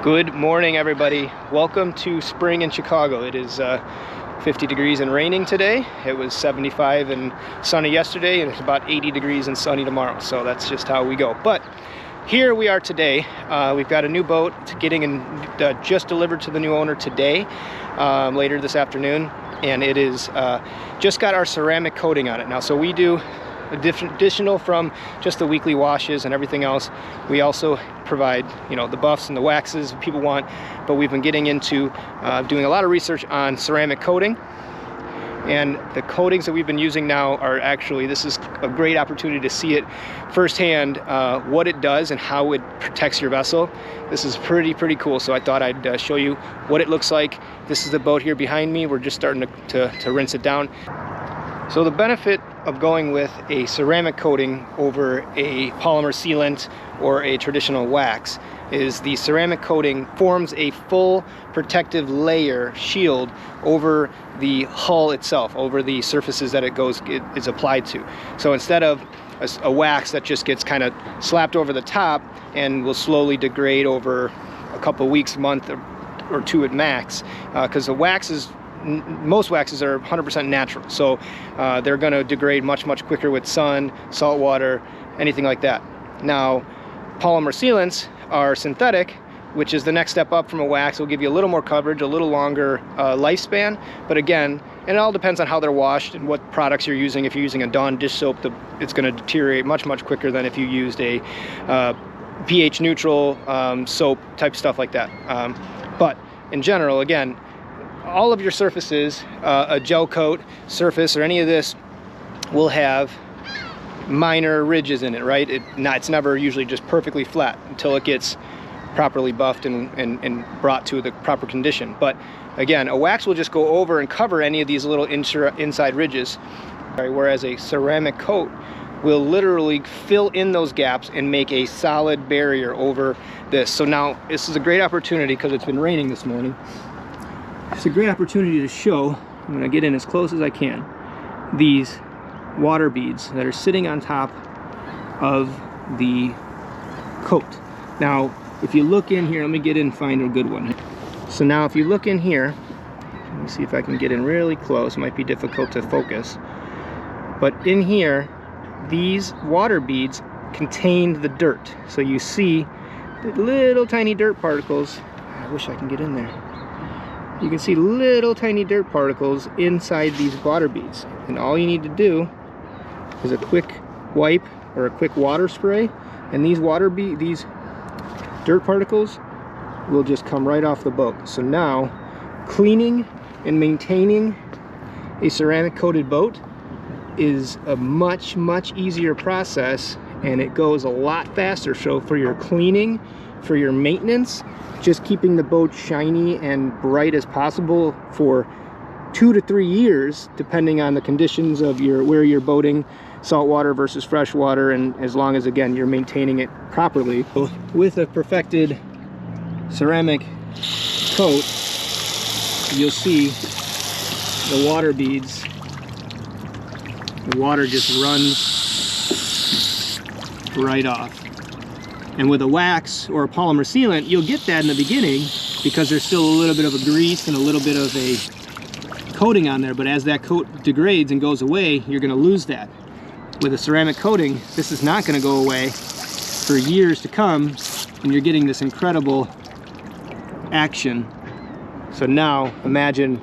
Good morning, everybody. Welcome to spring in Chicago. It is 50 degrees and raining today. It was 75 and sunny yesterday, and it's about 80 degrees and sunny tomorrow. So that's just how we go. But here we are today. We've got a new boat. It's getting just delivered to the new owner today, later this afternoon, and it is just got our ceramic coating on it now. So we do additional from just the weekly washes and everything else. We also provide, the buffs and the waxes people want, but we've been getting into doing a lot of research on ceramic coating. And the coatings that we've been using now are actually, this is a great opportunity to see it firsthand, what it does and how it protects your vessel. This is pretty cool, so I thought I'd show you what it looks like. This is the boat here behind me. We're just starting to rinse it down. So the benefit of going with a ceramic coating over a polymer sealant or a traditional wax is the ceramic coating forms a full protective layer shield over the hull itself, over the surfaces that it is applied to. So instead of a wax that just gets kind of slapped over the top and will slowly degrade over a couple weeks, month or two at max, because the waxes, most waxes are 100% natural, so they're going to degrade much quicker with sun, salt water, anything like that. Now, polymer sealants are synthetic, which is the next step up from a wax. It'll give you a little more coverage, a little longer lifespan, but again, and it all depends on how they're washed and what products you're using. If you're using a Dawn dish soap, it's going to deteriorate much quicker than if you used a pH neutral soap type stuff like that. But in general, again, all of your surfaces, a gel coat surface or any of this will have minor ridges in it, right? It's never usually just perfectly flat until it gets properly buffed and brought to the proper condition. But again, a wax will just go over and cover any of these little inside ridges, whereas a ceramic coat will literally fill in those gaps and make a solid barrier over this. So now this is a great opportunity, because it's been raining this morning. It's a great opportunity to show, I'm going to get in as close as I can, these water beads that are sitting on top of the coat. Now, if you look in here, let me get in and find a good one. So now if you look in here, let me see if I can get in really close. It might be difficult to focus. But in here, these water beads contain the dirt. So you see the little tiny dirt particles. I wish I can get in there. You can see little tiny dirt particles inside these water beads, and all you need to do is a quick wipe or a quick water spray, and these dirt particles will just come right off the boat. So now cleaning and maintaining a ceramic coated boat is a much easier process, and it goes a lot faster. So for your cleaning, for your maintenance, just keeping the boat shiny and bright as possible for 2 to 3 years, depending on the conditions of where you're boating, saltwater versus freshwater, and as long as, again, you're maintaining it properly. With a perfected ceramic coat, you'll see the water beads. The water just runs right off. And with a wax or a polymer sealant, you'll get that in the beginning because there's still a little bit of a grease and a little bit of a coating on there. But as that coat degrades and goes away, you're going to lose that. With a ceramic coating, this is not going to go away for years to come, and you're getting this incredible action. So now imagine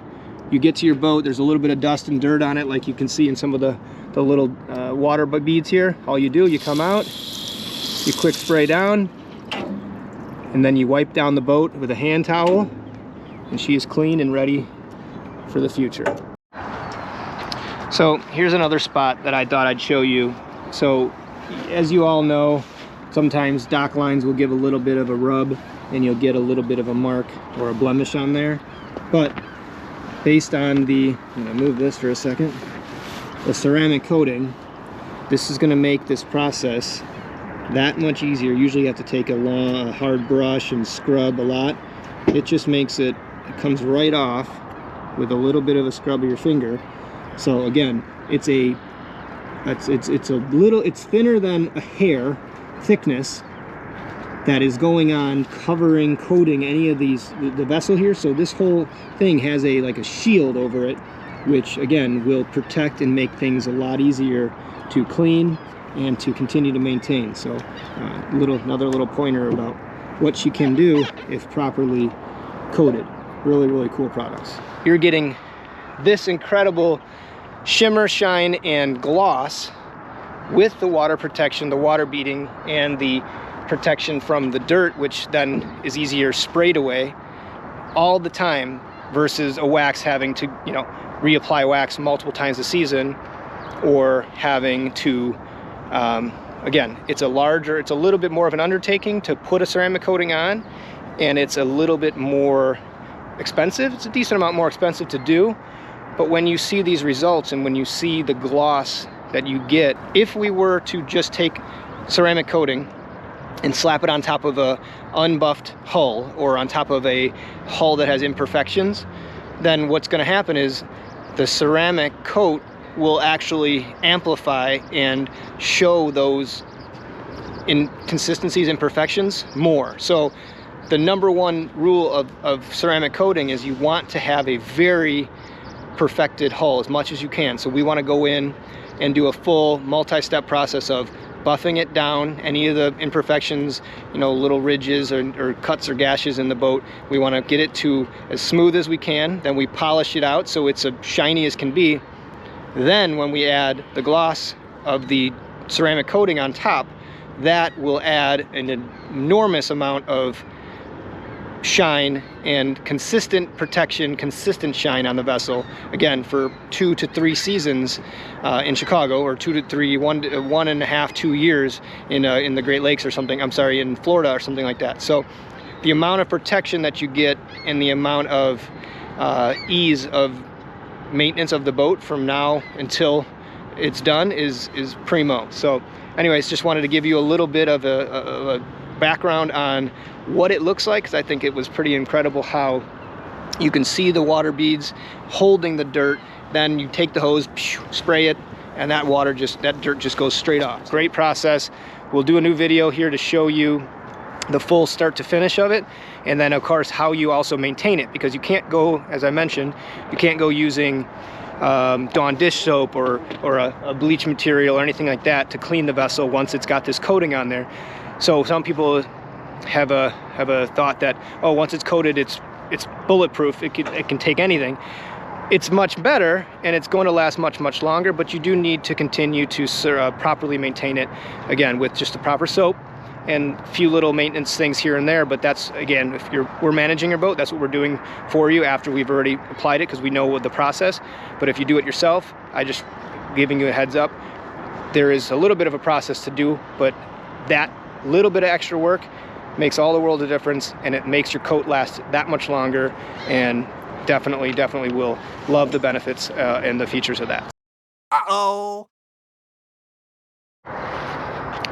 you get to your boat, there's a little bit of dust and dirt on it, like you can see in some of the little water beads here. All you do, you come out, you quick spray down, and then you wipe down the boat with a hand towel, and she is clean and ready for the future. So here's another spot that I thought I'd show you. So as you all know, sometimes dock lines will give a little bit of a rub and you'll get a little bit of a mark or a blemish on there. But based on I'm gonna move this for a second, the ceramic coating, this is gonna make this process that much easier. Usually you have to take a hard brush and scrub a lot. It just makes it comes right off with a little bit of a scrub of your finger. So again, it's thinner than a hair thickness, that is going on, covering, coating any of these, the vessel here. So this whole thing has like a shield over it, which again will protect and make things a lot easier to clean and to continue to maintain. So another little pointer about what you can do if properly coated. Really, really cool products. You're getting this incredible shimmer, shine, and gloss with the water protection, the water beading, and the protection from the dirt, which then is easier sprayed away all the time versus a wax having to, you know, reapply wax multiple times a season, or having to, again, it's a little bit more of an undertaking to put a ceramic coating on, and it's a little bit more expensive. It's a decent amount more expensive to do, but when you see these results and when you see the gloss that you get, if we were to just take ceramic coating and slap it on top of a unbuffed hull or on top of a hull that has imperfections, then what's going to happen is the ceramic coat will actually amplify and show those inconsistencies, imperfections more. So the number one rule of ceramic coating is you want to have a very perfected hull as much as you can. So we want to go in and do a full multi-step process of buffing it down, any of the imperfections, you know, little ridges or cuts or gashes in the boat. We want to get it to as smooth as we can. Then we polish it out so it's as shiny as can be. Then when we add the gloss of the ceramic coating on top, that will add an enormous amount of shine and consistent protection, consistent shine on the vessel, again, for 2 to 3 seasons in Chicago, or 2 to 3, 1.5, 2 years in the Great Lakes or something, I'm sorry, in Florida or something like that. So the amount of protection that you get and the amount of ease of maintenance of the boat from now until it's done is primo. So anyways, just wanted to give you a little bit of a background on what it looks like, because I think it was pretty incredible how you can see the water beads holding the dirt. Then you take the hose, spray it, and that dirt just goes straight off. Great process. We'll do a new video here to show you the full start to finish of it, and then of course how you also maintain it, because you can't go, as I mentioned, you can't go using Dawn dish soap or a bleach material or anything like that to clean the vessel once it's got this coating on there. So some people have a thought that, oh, once it's coated, it's bulletproof, it can take anything. It's much better, and it's going to last much longer, but you do need to continue to properly maintain it, again, with just the proper soap and a few little maintenance things here and there. But that's, again, if we're managing your boat, that's what we're doing for you after we've already applied it, because we know what the process. But if you do it yourself, I just giving you a heads up, there is a little bit of a process to do, but that little bit of extra work makes all the world a difference, and it makes your coat last that much longer, and definitely will love the benefits and the features of that. Uh-oh.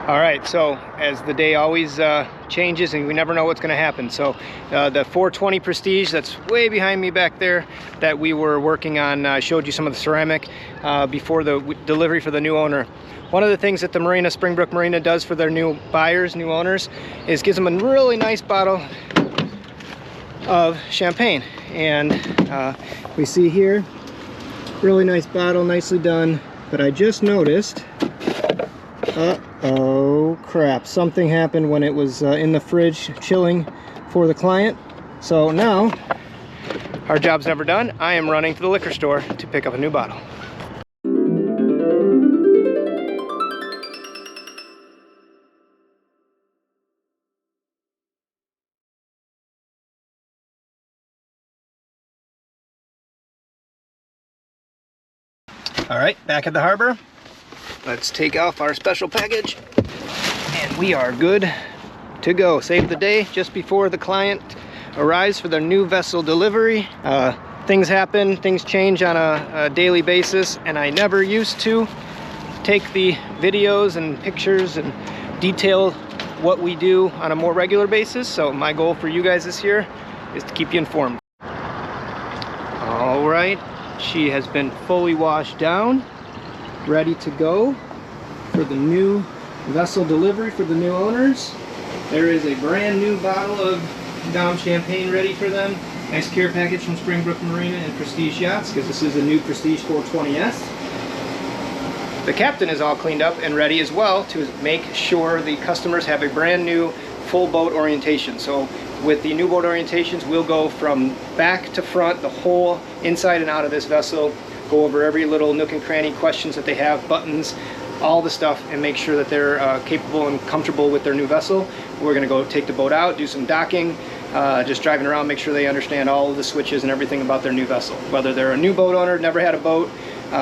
All right, so as the day always changes, and we never know what's going to happen. So the 420 Prestige that's way behind me back there that we were working on, I showed you some of the ceramic before the delivery for the new owner. One of the things that the marina, Springbrook Marina, does for their new buyers, new owners, is gives them a really nice bottle of champagne. And we see here, really nice bottle, nicely done. But I just noticed, oh crap, something happened when it was in the fridge chilling for the client. So now, our job's never done. I am running to the liquor store to pick up a new bottle. All right, back at the harbor. Let's take off our special package, and we are good to go. Save the day just before the client arrives for their new vessel delivery. Things happen, things change on a daily basis, and I never used to take the videos and pictures and detail what we do on a more regular basis. So my goal for you guys this year is to keep you informed. All right. She has been fully washed down, ready to go for the new vessel delivery for the new owners. There is a brand new bottle of Dom champagne ready for them. Nice care package from Springbrook Marina and Prestige Yachts, because this is a new Prestige 420S. The captain is all cleaned up and ready as well to make sure the customers have a brand new full boat orientation. So with the new boat orientations, we'll go from back to front, the whole inside and out of this vessel, go over every little nook and cranny, questions that they have, buttons, all the stuff, and make sure that they're capable and comfortable with their new vessel. We're going to go take the boat out, do some docking, just driving around, make sure they understand all of the switches and everything about their new vessel. Whether they're a new boat owner, never had a boat,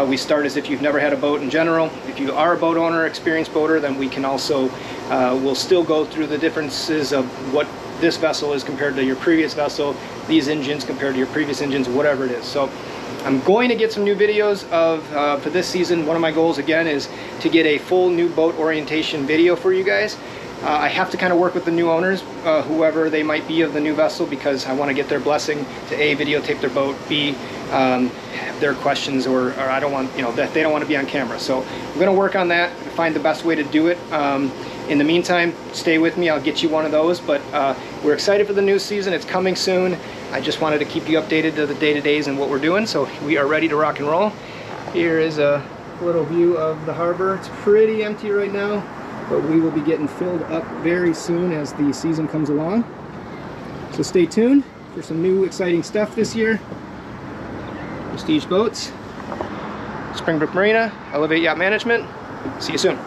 we start as if you've never had a boat in general. If you are a boat owner, experienced boater, then we can also, we'll still go through the differences of what this vessel is compared to your previous vessel, these engines compared to your previous engines, whatever it is. So I'm going to get some new videos of, for this season. One of my goals again is to get a full new boat orientation video for you guys. I have to kind of work with the new owners, whoever they might be of the new vessel, because I want to get their blessing to A, videotape their boat, B, their questions, or I don't want, you know, that they don't want to be on camera. So I'm going to work on that, find the best way to do it. In the meantime, stay with me, I'll get you one of those, but we're excited for the new season. It's coming soon. I just wanted to keep you updated to the day-to-days and what we're doing, so we are ready to rock and roll. Here is a little view of the harbor. It's pretty empty right now, but we will be getting filled up very soon as the season comes along. So stay tuned for some new exciting stuff this year. Prestige Boats, Springbrook Marina, Elevate Yacht Management. See you soon.